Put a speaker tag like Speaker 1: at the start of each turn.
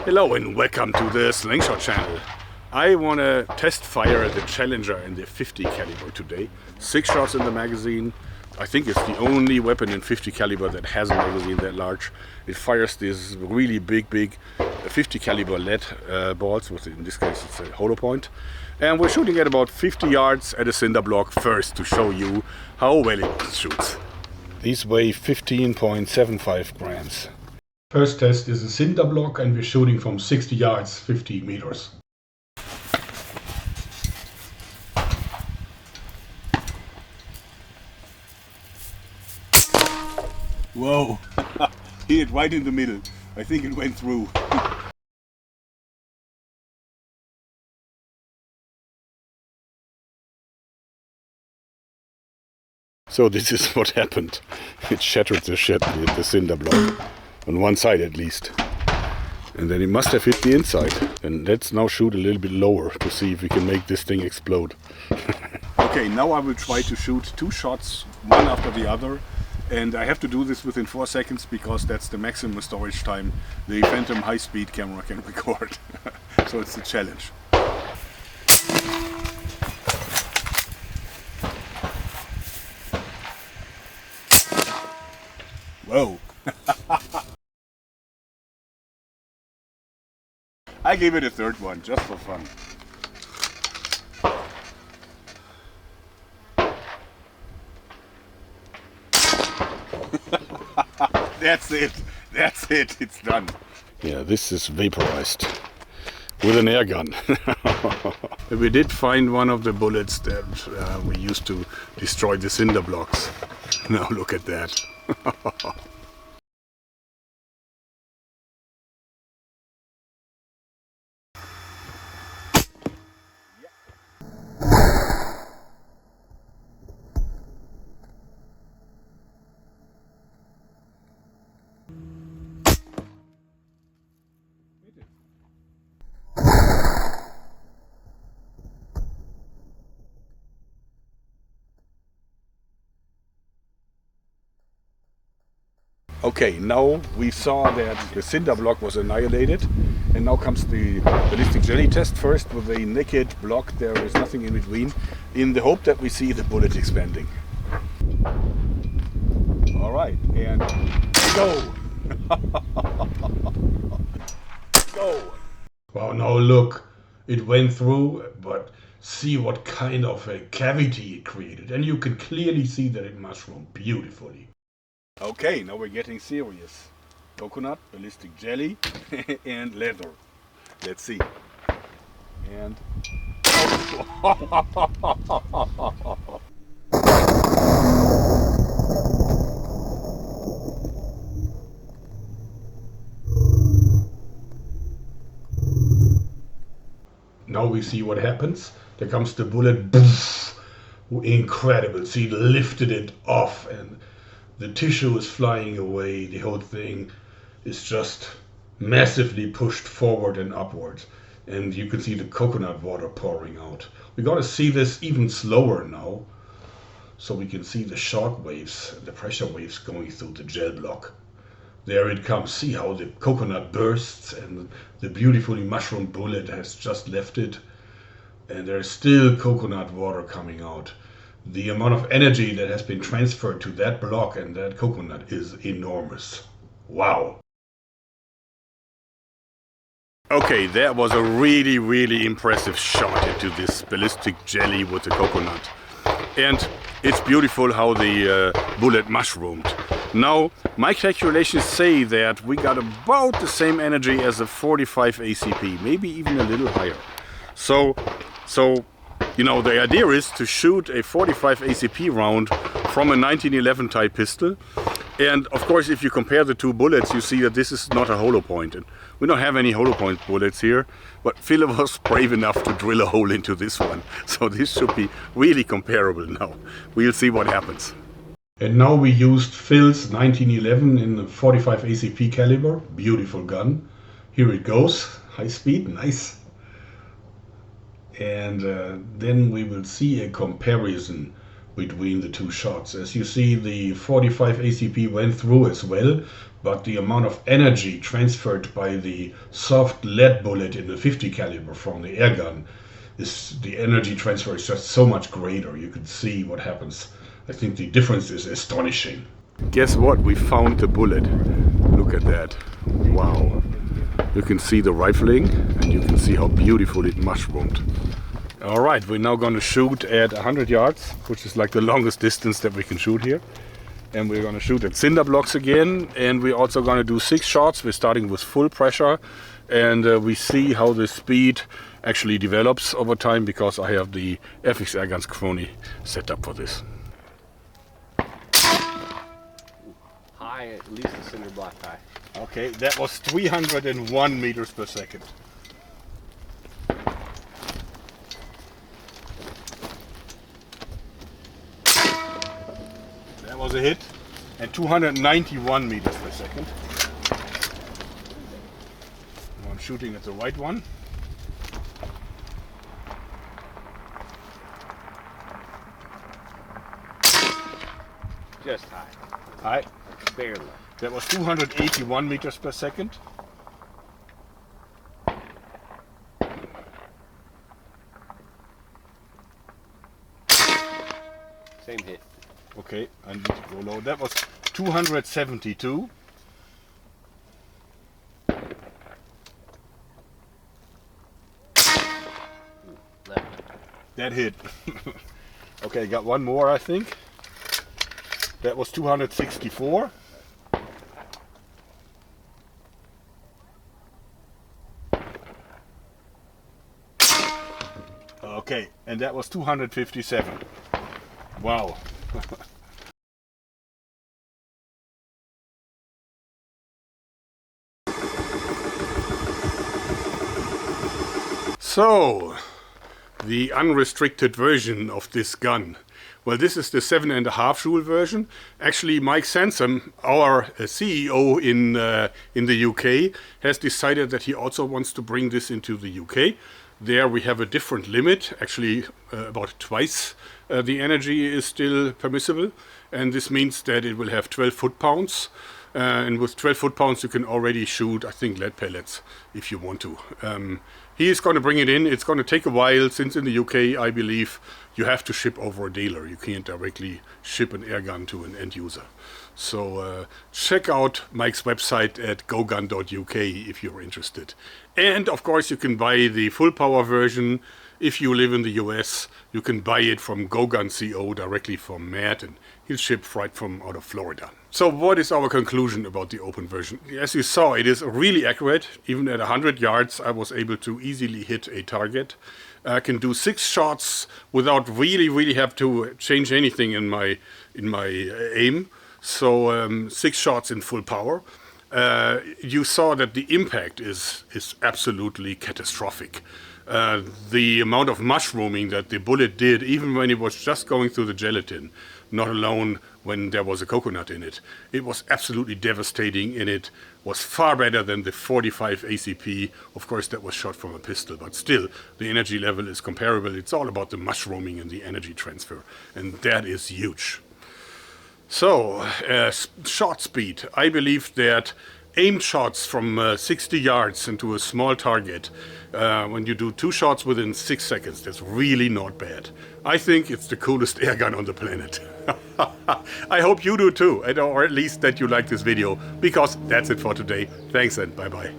Speaker 1: Hello and welcome to the Slingshot channel. I want to test fire the Challenger in the 50 caliber today. 6 shots in the magazine. I think it's the only weapon in 50 caliber that has a magazine that large. It fires these really big 50 caliber lead balls, with in this case it's a hollow point. And we're shooting at about 50 yards at a cinder block first to show you how well it shoots. These weigh 15.75 grams.
Speaker 2: First test is a cinder block and we're shooting from 60 yards, 50 meters.
Speaker 1: Whoa, hit it right in the middle. I think it went through. So this is what happened. It shattered the cinder block. On one side at least. And then it must have hit the inside. And let's now shoot a little bit lower to see if we can make this thing explode. Okay, now I will try to shoot 2 shots, one after the other. And I have to do this within 4 seconds because that's the maximum storage time the Phantom high-speed camera can record. So it's a challenge. Whoa! I gave it a third one, just for fun. That's it, it's done. Yeah, this is vaporized with an air gun. We did find one of the bullets that we used to destroy the cinder blocks. Now look at that. Okay, now we saw that the cinder block was annihilated, and now comes the ballistic jelly test first with a naked block. There is nothing in between, in the hope that we see the bullet expanding. All right, and go! Go!
Speaker 2: Wow, now look, it went through, but see what kind of a cavity it created. And you can clearly see that it mushroomed beautifully.
Speaker 1: Okay, now we're getting serious. Coconut, ballistic jelly, and leather. Let's see. And...
Speaker 2: Now we see what happens. There comes the bullet. Poof, incredible. See, it lifted it off and the tissue is flying away. The whole thing is just massively pushed forward and upward. And you can see the coconut water pouring out. We gotta see this even slower now, so we can see the shock waves, the pressure waves going through the gel block. There it comes. See how the coconut bursts and the beautifully mushroomed bullet has just left it. And there's still coconut water coming out. The amount of energy that has been transferred to that block and that coconut is enormous. Wow.
Speaker 1: Okay, that was a really impressive shot into this ballistic jelly with the coconut. And it's beautiful how the bullet mushroomed. Now, my calculations say that we got about the same energy as a 45 ACP, maybe even a little higher. So you know, the idea is to shoot a 45 ACP round from a 1911 type pistol. And of course, if you compare the 2 bullets, you see that this is not a hollow point. And we don't have any hollow point bullets here, but Phil was brave enough to drill a hole into this one. So this should be really comparable now. We'll see what happens.
Speaker 2: And now we used Phil's 1911 in the 45 ACP caliber. Beautiful gun. Here it goes. High speed, nice. And then we will see a comparison between the 2 shots. As you see, the 45 ACP went through as well, but the amount of energy transferred by the soft lead bullet in the 50 caliber from the air gun the energy transfer is just so much greater. You can see what happens. I think the difference is astonishing.
Speaker 1: Guess what? We found the bullet. Look at that. Wow. You can see the rifling and you can see how beautiful it mushroomed. Alright, we're now going to shoot at 100 yards, which is like the longest distance that we can shoot here. And we're going to shoot at cinder blocks again, and we're also going to do 6 shots. We're starting with full pressure, and we see how the speed actually develops over time, because I have the FX Airguns Crony set up for this.
Speaker 3: High, at least a cinder block high.
Speaker 1: Okay, that was 301 meters per second. That was a hit, and 291 meters per second. Now I'm shooting at the right one.
Speaker 3: Just high.
Speaker 1: High.
Speaker 3: Barely.
Speaker 1: That was 281 meters per second.
Speaker 3: Same hit.
Speaker 1: Okay, I need to go low. That was 272.
Speaker 3: Left.
Speaker 1: That hit. Okay, got one more, I think. That was 264. Okay, and that was 257. Wow. So, the unrestricted version of this gun. Well, this is the 7.5 Joule version. Actually, Mike Sansom, our CEO in the UK, has decided that he also wants to bring this into the UK. There we have a different limit, actually about twice the energy is still permissible, and this means that it will have 12 foot-pounds. And with 12 foot-pounds you can already shoot, I think, lead pellets if you want to. He is going to bring it in. It's going to take a while, since in the UK, I believe, you have to ship over a dealer. You can't directly ship an air gun to an end user. So check out Mike's website at gogun.uk if you're interested. And of course you can buy the full power version. If you live in the US, you can buy it from Gogun CO directly from Matt, and he'll ship right from out of Florida. So what is our conclusion about the open version? As you saw, it is really accurate. Even at 100 yards, I was able to easily hit a target. I can do 6 shots without really have to change anything in my aim. So 6 shots in full power. You saw that the impact is absolutely catastrophic. The amount of mushrooming that the bullet did, even when it was just going through the gelatin, not alone when there was a coconut in it, it was absolutely devastating, and it was far better than the 45 ACP. Of course, that was shot from a pistol, but still, the energy level is comparable. It's all about the mushrooming and the energy transfer, and that is huge. So, shot speed. I believe that aimed shots from 60 yards into a small target, when you do 2 shots within 6 seconds, that's really not bad. I think it's the coolest air gun on the planet. I hope you do too, or at least that you like this video, because that's it for today. Thanks and bye-bye.